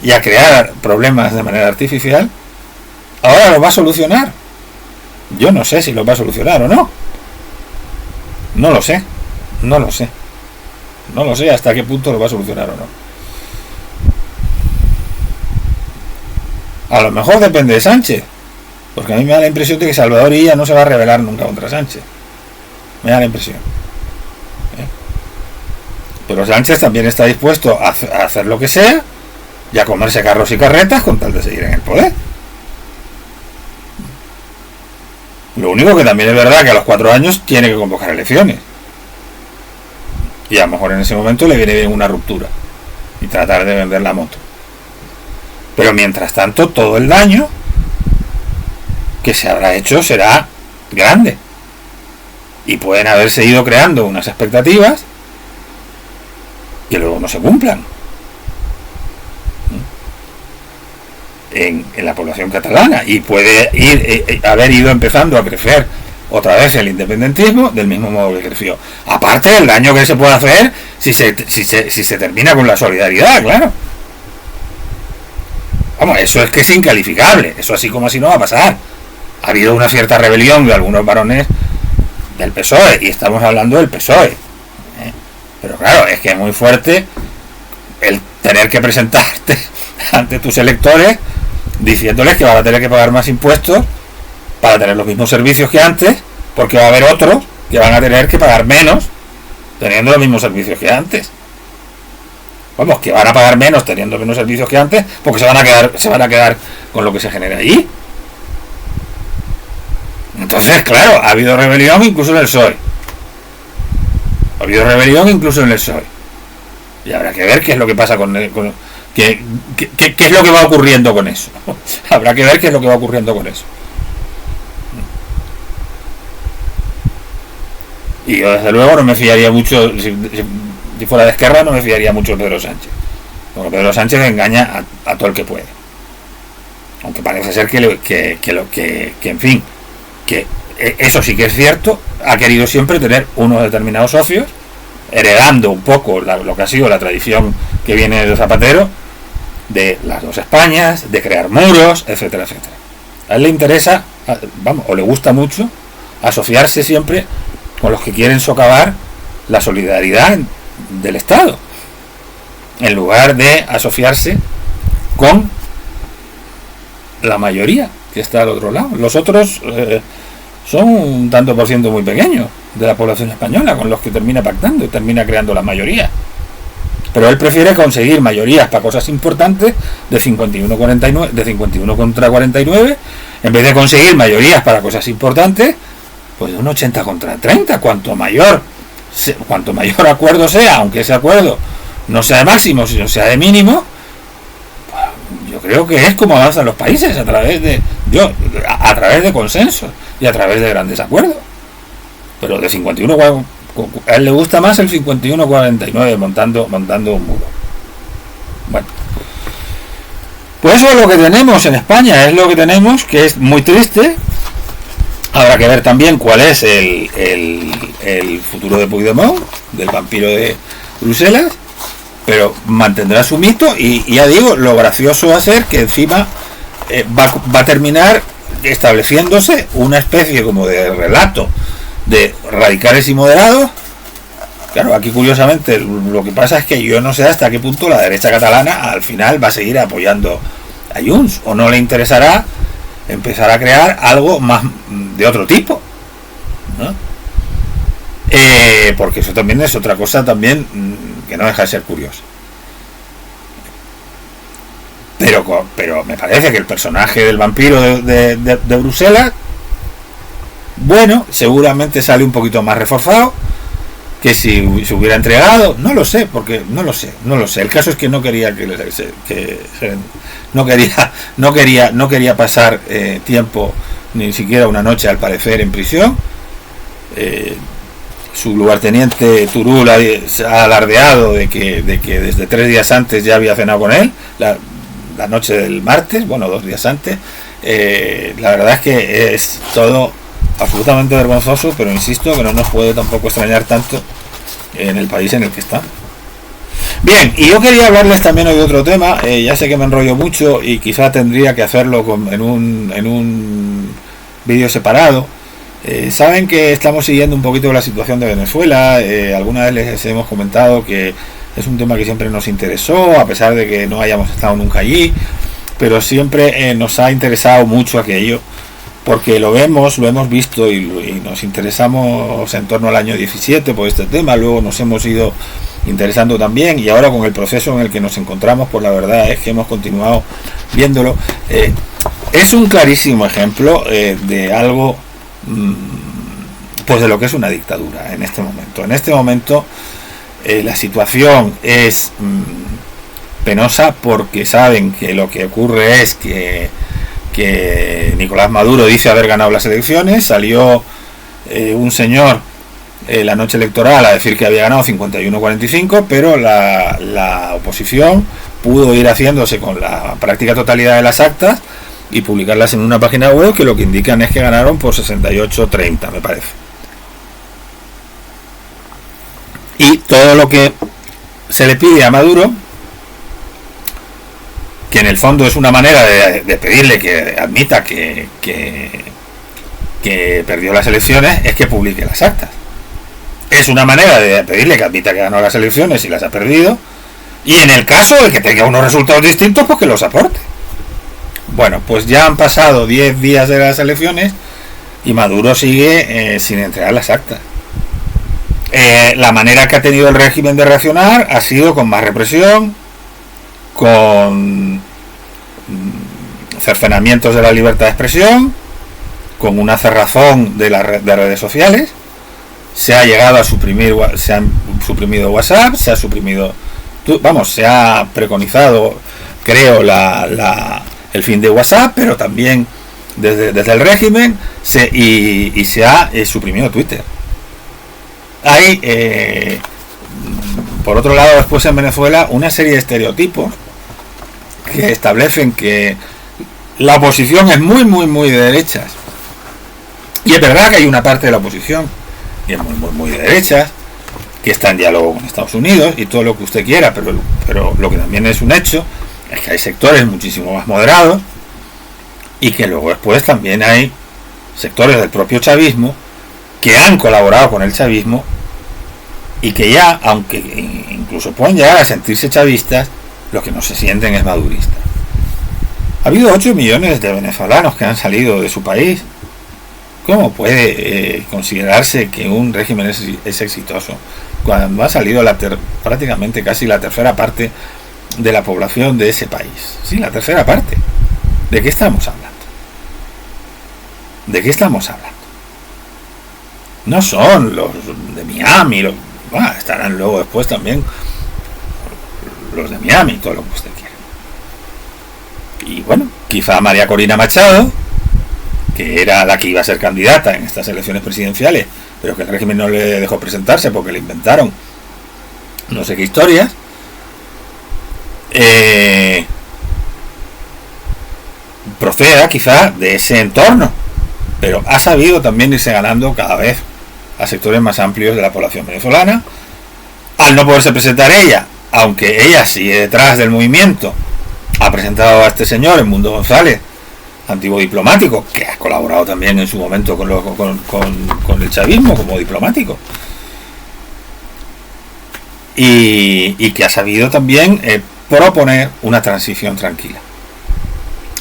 y a crear problemas de manera artificial. Ahora lo va a solucionar. Yo no sé si lo va a solucionar o no. No lo sé hasta qué punto lo va a solucionar o no. A lo mejor depende de Sánchez, porque a mí me da la impresión de que Salvador Illa no se va a rebelar nunca contra Sánchez. Me da la impresión. Pero Sánchez también está dispuesto a hacer lo que sea y a comerse carros y carretas con tal de seguir en el poder. Lo único que también es verdad que a los 4 años tiene que convocar elecciones. Y a lo mejor en ese momento le viene bien una ruptura y tratar de vender la moto. Pero mientras tanto, todo el daño que se habrá hecho será grande. Y pueden haberse ido creando unas expectativas que luego no se cumplan en la población catalana. Y puede haber ido empezando a crecer otra vez el independentismo del mismo modo que creció. Aparte del daño que se puede hacer si se termina con la solidaridad, claro. Vamos, eso es que es incalificable. Eso así como así no va a pasar. Ha habido una cierta rebelión de algunos varones del PSOE, y estamos hablando del PSOE. Pero claro, es que es muy fuerte el tener que presentarte ante tus electores diciéndoles que van a tener que pagar más impuestos para tener los mismos servicios que antes, porque va a haber otros que van a tener que pagar menos teniendo los mismos servicios que antes. Vamos, que van a pagar menos teniendo menos servicios que antes, porque se van a quedar con lo que se genera allí. Entonces, claro, ha habido rebelión incluso en el PSOE. Y habrá que ver qué es lo que pasa qué es lo que va ocurriendo con eso. Habrá que ver qué es lo que va ocurriendo con eso. Y yo desde luego no me fiaría mucho, si fuera de Esquerra no me fiaría mucho de Pedro Sánchez. Porque Pedro Sánchez engaña a todo el que puede. Aunque parece ser que en fin, que eso sí que es cierto, ha querido siempre tener unos determinados socios, heredando un poco lo que ha sido la tradición que viene de Zapatero, de las dos Españas, de crear muros, etcétera, etcétera. A él le interesa, o le gusta mucho, asociarse siempre con los que quieren socavar la solidaridad del Estado, en lugar de asociarse con la mayoría que está al otro lado. Los otros son un tanto por ciento muy pequeño de la población española con los que termina pactando y termina creando la mayoría. Pero él prefiere conseguir mayorías para cosas importantes de 51 contra 49, en vez de conseguir mayorías para cosas importantes pues de un 80 contra 30. Cuanto mayor acuerdo sea, aunque ese acuerdo no sea de máximo sino sea de mínimo, pues yo creo que es como avanzan los países, a través de consensos y a través de grandes acuerdos. Pero de 51, a él le gusta más el 51-49 montando un muro. Bueno, pues eso es lo que tenemos en España, es lo que tenemos, que es muy triste. Habrá que ver también cuál es el futuro de Puigdemont, del vampiro de Bruselas, pero mantendrá su mito. Y ya digo, lo gracioso va a ser que encima va a terminar estableciéndose una especie como de relato de radicales y moderados Claro, aquí curiosamente lo que pasa es que yo no sé hasta qué punto la derecha catalana al final va a seguir apoyando a Junts, o no le interesará empezar a crear algo más de otro tipo, ¿no? Porque eso también es otra cosa también que no deja de ser curiosa. Pero me parece que el personaje del vampiro de Bruselas, bueno, seguramente sale un poquito más reforzado que si se hubiera entregado. No lo sé, porque no lo sé. El caso es que no quería no quería pasar tiempo, ni siquiera una noche al parecer, en prisión. Su lugarteniente Turul ha alardeado de que desde 3 días antes ya había cenado con él, la noche del martes, bueno, 2 días antes. La verdad es que es todo absolutamente vergonzoso, pero insisto que no nos puede tampoco extrañar tanto en el país en el que está. Bien, y yo quería hablarles también hoy de otro tema. Ya sé que me enrollo mucho y quizá tendría que hacerlo en un vídeo separado. Saben que estamos siguiendo un poquito la situación de Venezuela. Alguna vez les hemos comentado que es un tema que siempre nos interesó, a pesar de que no hayamos estado nunca allí, pero siempre nos ha interesado mucho aquello, porque lo hemos visto y nos interesamos en torno al año 17 por este tema. Luego nos hemos ido interesando también, y ahora con el proceso en el que nos encontramos, pues la verdad es que hemos continuado viéndolo. Es un clarísimo ejemplo de algo, pues de lo que es una dictadura en este momento. La situación es penosa, porque saben que lo que ocurre es que Nicolás Maduro dice haber ganado las elecciones. Salió un señor la noche electoral a decir que había ganado 51-45, pero la oposición pudo ir haciéndose con la práctica totalidad de las actas y publicarlas en una página web que lo que indican es que ganaron por 68-30, me parece. Y todo lo que se le pide a Maduro, que en el fondo es una manera de pedirle que admita que perdió las elecciones, es que publique las actas. Es una manera de pedirle que admita que ganó las elecciones y las ha perdido, y en el caso de que tenga unos resultados distintos, pues que los aporte. Bueno, pues ya han pasado 10 días de las elecciones y Maduro sigue sin entregar las actas. La manera que ha tenido el régimen de reaccionar ha sido con más represión, con cercenamientos de la libertad de expresión, con una cerrazón de redes sociales. Se ha llegado a suprimir, se han suprimido WhatsApp, se ha suprimido, se ha preconizado, creo, el fin de WhatsApp, pero también desde el régimen se ha suprimido Twitter. Hay, por otro lado, después en Venezuela, una serie de estereotipos que establecen que la oposición es muy de derechas. Y es verdad que hay una parte de la oposición que es muy de derechas, que está en diálogo con Estados Unidos y todo lo que usted quiera, pero lo que también es un hecho es que hay sectores muchísimo más moderados, y que luego después también hay sectores del propio chavismo que han colaborado con el chavismo y que ya, aunque incluso pueden llegar a sentirse chavistas, lo que no se sienten es maduristas. Ha habido 8 millones de venezolanos que han salido de su país. ¿Cómo puede considerarse que un régimen es exitoso cuando ha salido prácticamente casi la tercera parte de la población de ese país? Sí, la tercera parte. ¿De qué estamos hablando? ¿De qué estamos hablando? No son los de Miami, estarán luego después también los de Miami, todo lo que usted quiera. Y bueno, quizá María Corina Machado, que era la que iba a ser candidata en estas elecciones presidenciales, pero que el régimen no le dejó presentarse porque le inventaron no sé qué historias, proceda quizá de ese entorno, pero ha sabido también irse ganando cada vez a sectores más amplios de la población venezolana. Al no poderse presentar ella, aunque ella sigue detrás del movimiento, ha presentado a este señor, Edmundo González, antiguo diplomático, que ha colaborado también en su momento con el chavismo como diplomático. y que ha sabido también proponer una transición tranquila.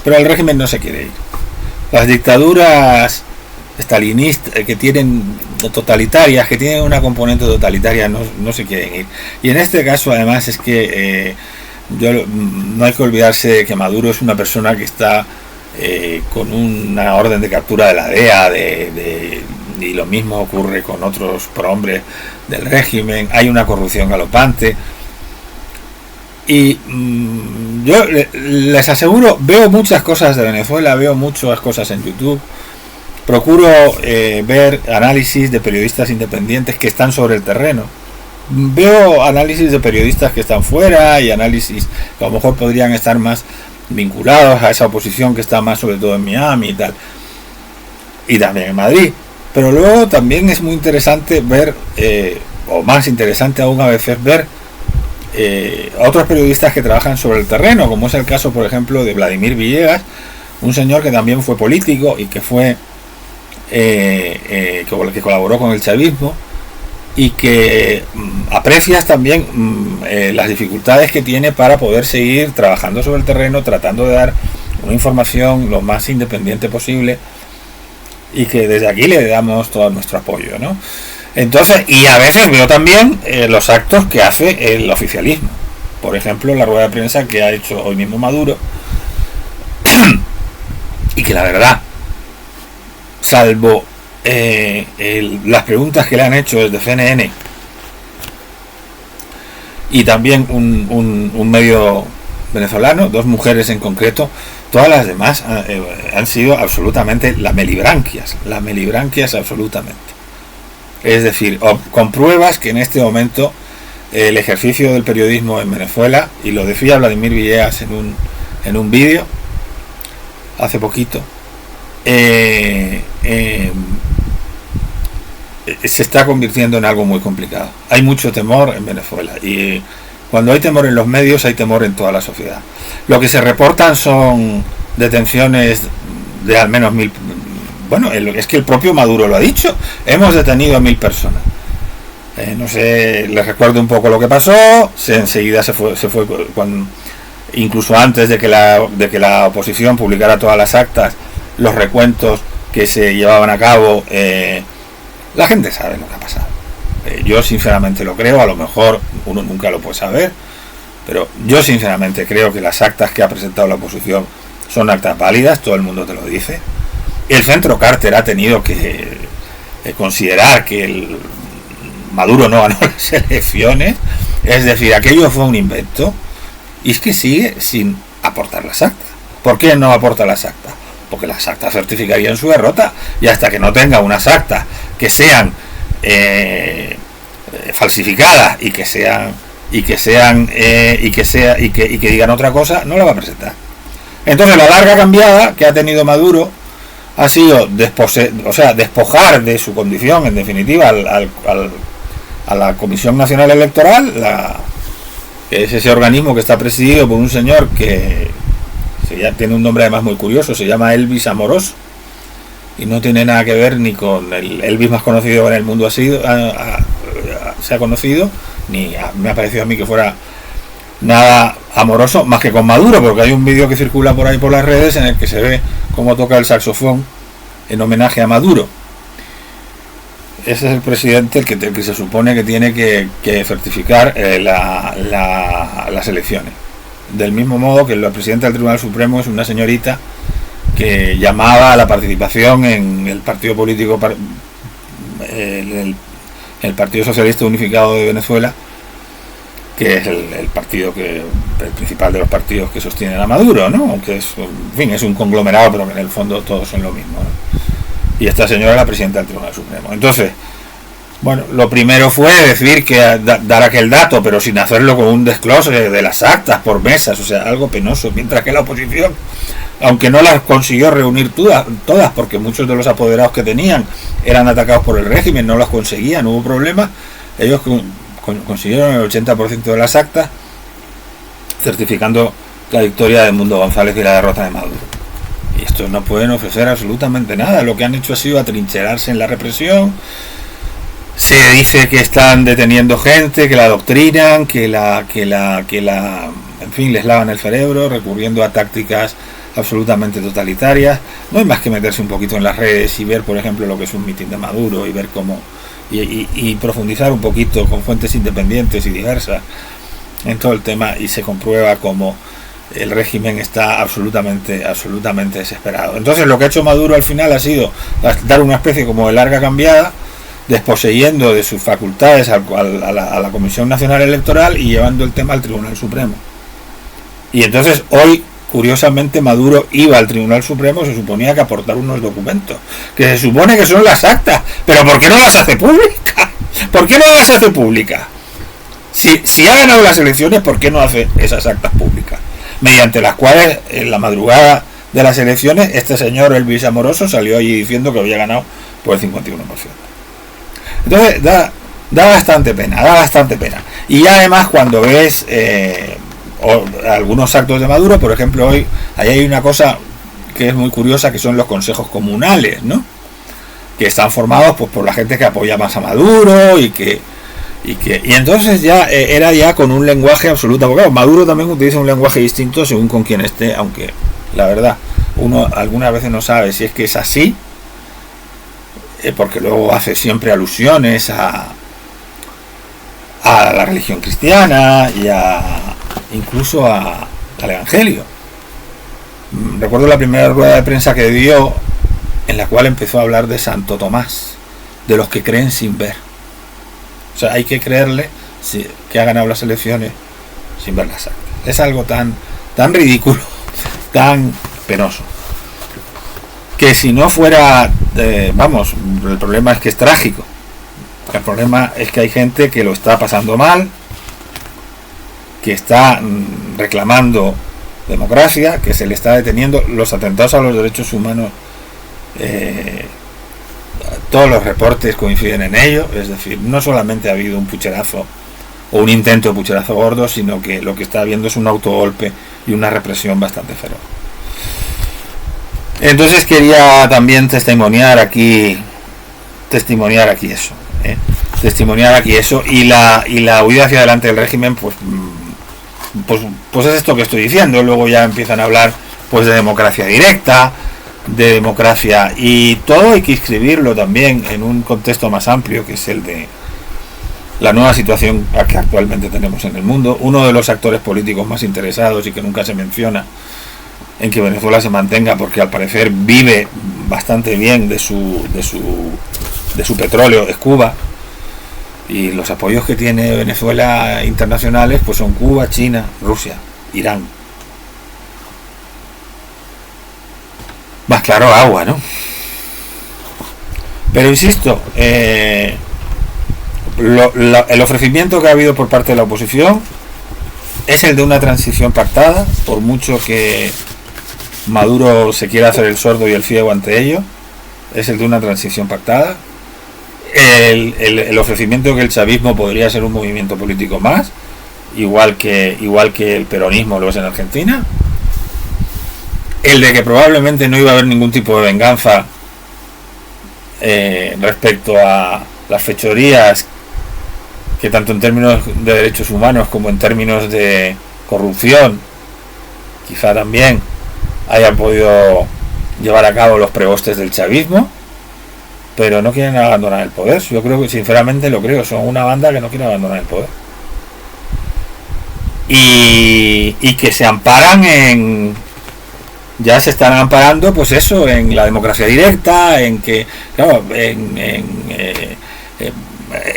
Pero el régimen no se quiere ir. Las dictaduras estalinistas que tienen totalitarias, que tienen una componente totalitaria, no se quieren ir. Y en este caso además es que no hay que olvidarse de que Maduro es una persona que está con una orden de captura de la DEA, y lo mismo ocurre con otros prohombres del régimen. Hay una corrupción galopante. Y yo les aseguro, veo muchas cosas de Venezuela, veo muchas cosas en YouTube, procuro ver análisis de periodistas independientes que están sobre el terreno, veo análisis de periodistas que están fuera y análisis que a lo mejor podrían estar más vinculados a esa oposición que está más sobre todo en Miami y tal, y también en Madrid. Pero luego también es muy interesante ver, o más interesante aún a veces ver otros periodistas que trabajan sobre el terreno, como es el caso por ejemplo de Vladimir Villegas, un señor que también fue político y que fue que colaboró con el chavismo, y que aprecias también las dificultades que tiene para poder seguir trabajando sobre el terreno, tratando de dar una información lo más independiente posible, y que desde aquí le damos todo nuestro apoyo, ¿no? Entonces, y a veces veo también los actos que hace el oficialismo. Por ejemplo, la rueda de prensa que ha hecho hoy mismo Maduro, y que la verdad, salvo las preguntas que le han hecho desde CNN y también un medio venezolano, dos mujeres en concreto, todas las demás han sido absolutamente lamelibranquias absolutamente. Es decir, con pruebas que en este momento el ejercicio del periodismo en Venezuela, y lo decía Vladimir Villegas en un vídeo hace poquito, se está convirtiendo en algo muy complicado. Hay mucho temor en Venezuela, y cuando hay temor en los medios hay temor en toda la sociedad. Lo que se reportan son detenciones de al menos 1000. Bueno, es que el propio Maduro lo ha dicho. Hemos detenido a 1000 personas. No sé, les recuerdo un poco lo que pasó. Enseguida se fue cuando, incluso antes de que la oposición publicara todas las actas, los recuentos que se llevaban a cabo. La gente sabe lo que ha pasado. Yo sinceramente lo creo. A lo mejor uno nunca lo puede saber, pero yo sinceramente creo que las actas que ha presentado la oposición son actas válidas. Todo el mundo te lo dice. El centro Carter ha tenido que considerar que el Maduro no ganó las elecciones, es decir, aquello fue un invento, y es que sigue sin aportar las actas. ¿Por qué no aporta las actas? Porque las actas certificarían su derrota, y hasta que no tenga unas actas que sean falsificadas y que digan otra cosa, no la va a presentar. Entonces la larga cambiada que ha tenido Maduro ha sido despojar de su condición, en definitiva, a la Comisión Nacional Electoral, que es ese organismo que está presidido por un señor que tiene un nombre además muy curioso, se llama Elvis Amorós, y no tiene nada que ver ni con el Elvis más conocido en el mundo se ha conocido, ni me ha parecido a mí que fuera nada amoroso más que con Maduro, porque hay un vídeo que circula por ahí por las redes en el que se ve cómo toca el saxofón en homenaje a Maduro. Ese es el presidente el que se supone que tiene que certificar las elecciones. Del mismo modo que la presidenta del Tribunal Supremo es una señorita que llamaba a la participación en el partido político, el Partido Socialista Unificado de Venezuela, que es el partido el principal de los partidos que sostienen a Maduro, ¿no? Aunque es un conglomerado, pero que en el fondo todos son lo mismo, ¿no? Y esta señora es la presidenta del Tribunal Supremo. Entonces, bueno, lo primero fue decir que dar aquel dato, pero sin hacerlo con un desglose de las actas por mesas, o sea, algo penoso, mientras que la oposición, aunque no las consiguió reunir todas, porque muchos de los apoderados que tenían eran atacados por el régimen, no las conseguían, no hubo problema, ellos consiguieron el 80% de las actas, certificando la victoria de Edmundo González y la derrota de Maduro. Y estos no pueden ofrecer absolutamente nada. Lo que han hecho ha sido atrincherarse en la represión, Se dice que están deteniendo gente, que la adoctrinan, en fin, les lavan el cerebro, recurriendo a tácticas absolutamente totalitarias. No hay más que meterse un poquito en las redes y ver, por ejemplo, lo que es un mitin de Maduro y ver cómo y profundizar un poquito con fuentes independientes y diversas en todo el tema, y se comprueba cómo el régimen está absolutamente desesperado. Entonces lo que ha hecho Maduro al final ha sido dar una especie como de larga cambiada, desposeyendo de sus facultades a la Comisión Nacional Electoral y llevando el tema al Tribunal Supremo. Y entonces hoy, curiosamente, Maduro iba al Tribunal Supremo, se suponía que aportar unos documentos, que se supone que son las actas, pero ¿por qué no las hace públicas? ¿Por qué no las hace públicas? Si ha ganado las elecciones, ¿por qué no hace esas actas públicas? Mediante las cuales, en la madrugada de las elecciones, este señor Elvis Amoroso salió allí diciendo que había ganado por el 51%. Entonces da bastante pena. Y además, cuando ves algunos actos de Maduro, por ejemplo, hoy ahí hay una cosa que es muy curiosa, que son los consejos comunales, ¿no? Que están formados pues por la gente que apoya más a Maduro y entonces ya era ya con un lenguaje absoluto, porque Maduro también utiliza un lenguaje distinto según con quien esté, aunque la verdad uno algunas veces no sabe si es que es así, porque luego hace siempre alusiones a la religión cristiana y incluso al Evangelio. Recuerdo la primera rueda de prensa que dio, en la cual empezó a hablar de Santo Tomás, de los que creen sin ver. O sea, hay que creerle que ha ganado las elecciones sin ver las actas. Es algo tan ridículo, tan penoso, que si no fuera, el problema es que es trágico. El problema es que hay gente que lo está pasando mal, que está reclamando democracia, que se le está deteniendo los atentados a los derechos humanos. Todos los reportes coinciden en ello, es decir, no solamente ha habido un pucherazo o un intento de pucherazo gordo, sino que lo que está habiendo es un autogolpe y una represión bastante feroz. Entonces quería también testimoniar aquí eso, y la huida hacia adelante del régimen, pues es esto que estoy diciendo. Luego ya empiezan a hablar pues de democracia directa, de democracia, y todo hay que inscribirlo también en un contexto más amplio, que es el de la nueva situación que actualmente tenemos en el mundo. Uno de los actores políticos más interesados y que nunca se menciona en que Venezuela se mantenga, porque al parecer vive bastante bien de su petróleo, es Cuba, y los apoyos que tiene Venezuela internacionales pues son Cuba, China, Rusia, Irán. Más claro agua, ¿no? Pero insisto, el ofrecimiento que ha habido por parte de la oposición es el de una transición pactada, por mucho que Maduro se quiera hacer el sordo y el ciego ante ello. Es el de una transición pactada. El ofrecimiento que el chavismo podría ser un movimiento político más, igual que el peronismo lo es en Argentina. El de que probablemente no iba a haber ningún tipo de venganza respecto a las fechorías que tanto en términos de derechos humanos como en términos de corrupción quizá también hayan podido llevar a cabo los prebostes del chavismo, pero no quieren abandonar el poder. Yo creo que, sinceramente lo creo, son una banda que no quiere abandonar el poder y que se amparan ya se están amparando, pues eso, en la democracia directa, en que, claro,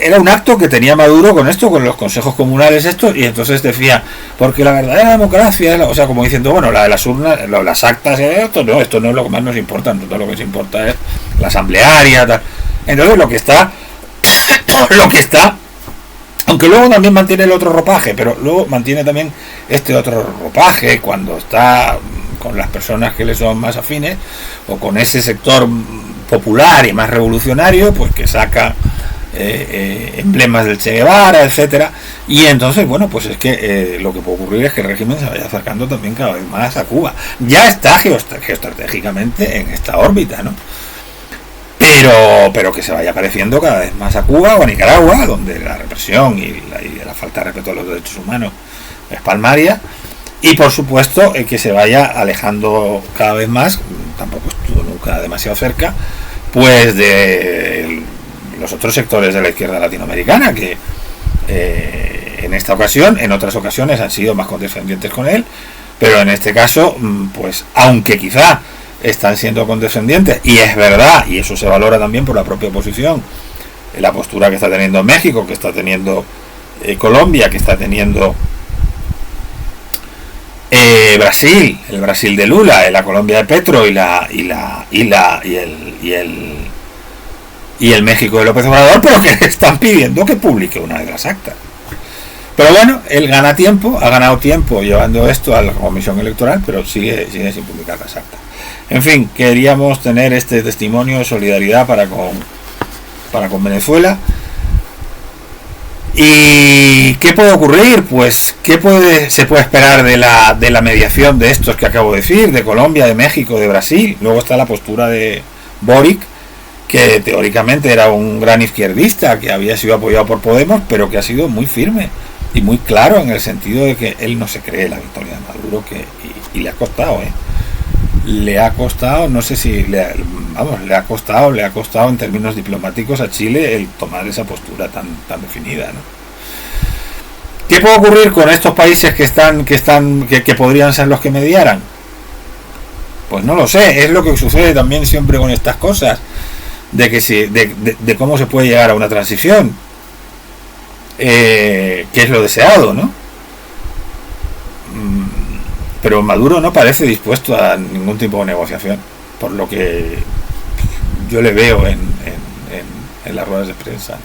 era un acto que tenía Maduro con esto, con los consejos comunales estos, y entonces decía, porque la verdadera democracia, o sea, como diciendo, bueno, la de las urnas, las actas, esto no es lo que más nos importa, todo lo que nos importa es la asamblearia, tal. Entonces lo que está, aunque luego también mantiene el otro ropaje, pero luego mantiene también este otro ropaje cuando está con las personas que le son más afines, o con ese sector popular y más revolucionario, pues que saca emblemas del Che Guevara, etcétera. Y entonces, bueno, pues es que lo que puede ocurrir es que el régimen se vaya acercando también cada vez más a Cuba. Ya está geoestratégicamente en esta órbita, ¿no? pero que se vaya pareciendo cada vez más a Cuba o a Nicaragua, donde la represión y la falta de respeto a los derechos humanos es palmaria, y por supuesto que se vaya alejando cada vez más, tampoco estuvo nunca demasiado cerca, pues de los otros sectores de la izquierda latinoamericana, que en esta ocasión, en otras ocasiones han sido más condescendientes con él, pero en este caso, pues aunque quizá están siendo condescendientes, y es verdad, y eso se valora también por la propia oposición, la postura que está teniendo México, que está teniendo Colombia, que está teniendo Brasil, el Brasil de Lula, la Colombia de Petro y el México de López Obrador, pero que le están pidiendo que publique una de las actas. Pero bueno, él gana tiempo, ha ganado tiempo llevando esto a la Comisión Electoral, pero sigue sin publicar las actas. En fin, queríamos tener este testimonio de solidaridad para con Venezuela. ¿Y qué puede ocurrir? Pues, se puede esperar de la mediación de estos que acabo de decir, de Colombia, de México, de Brasil? Luego está la postura de Boric, que teóricamente era un gran izquierdista, que había sido apoyado por Podemos, pero que ha sido muy firme y muy claro en el sentido de que él no se cree la victoria de Maduro, y le ha costado, le ha costado, no sé si le ha costado en términos diplomáticos a Chile el tomar esa postura tan definida, ¿no? ¿Qué puede ocurrir con estos países que podrían ser los que mediaran? Pues no lo sé, es lo que sucede también siempre con estas cosas, de cómo se puede llegar a una transición, que es lo deseado, ¿no? Pero Maduro no parece dispuesto a ningún tipo de negociación, por lo que yo le veo en las ruedas de prensa.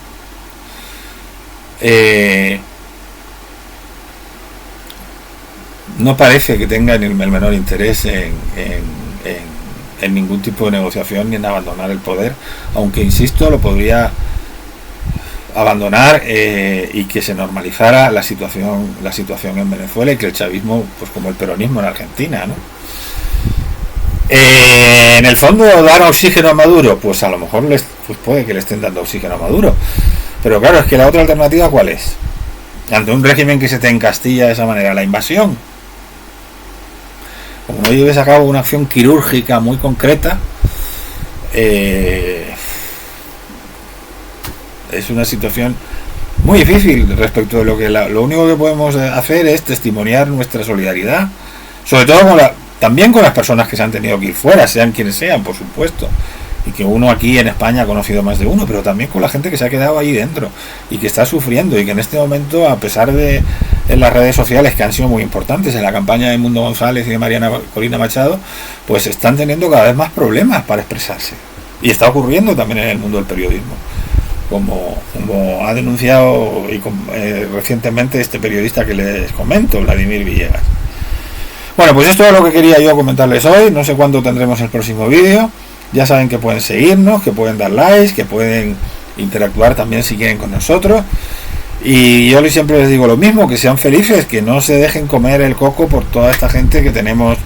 No parece que tenga el menor interés en ningún tipo de negociación ni en abandonar el poder, aunque insisto, lo podría abandonar y que se normalizara la situación en Venezuela, y que el chavismo, pues como el peronismo en Argentina, ¿no? En el fondo, dar oxígeno a Maduro, pues a lo mejor pues puede que le estén dando oxígeno a Maduro, pero claro, es que la otra alternativa, ¿cuál es? Ante un régimen que se te encastilla de esa manera, la invasión. Como no lleves a cabo una acción quirúrgica muy concreta, es una situación muy difícil respecto de lo único que podemos hacer es testimoniar nuestra solidaridad, sobre todo también con las personas que se han tenido que ir fuera, sean quienes sean, por supuesto, y que uno aquí en España ha conocido más de uno, pero también con la gente que se ha quedado ahí dentro y que está sufriendo, y que en este momento, a pesar de las redes sociales, que han sido muy importantes en la campaña de Mundo González y de Mariana Corina Machado, pues están teniendo cada vez más problemas para expresarse, y está ocurriendo también en el mundo del periodismo, como ha denunciado recientemente este periodista que les comento, Vladimir Villegas. Bueno, pues esto es lo que quería yo comentarles hoy. No sé cuándo tendremos el próximo vídeo. Ya saben que pueden seguirnos, que pueden dar likes, que pueden interactuar también si quieren con nosotros. Y yo siempre les digo lo mismo, que sean felices, que no se dejen comer el coco por toda esta gente que tenemos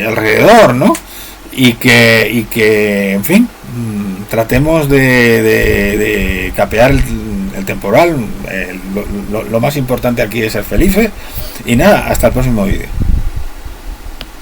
alrededor, ¿no? Y que en fin, tratemos de capear el temporal. Lo más importante aquí es ser felices. Y nada, hasta el próximo vídeo.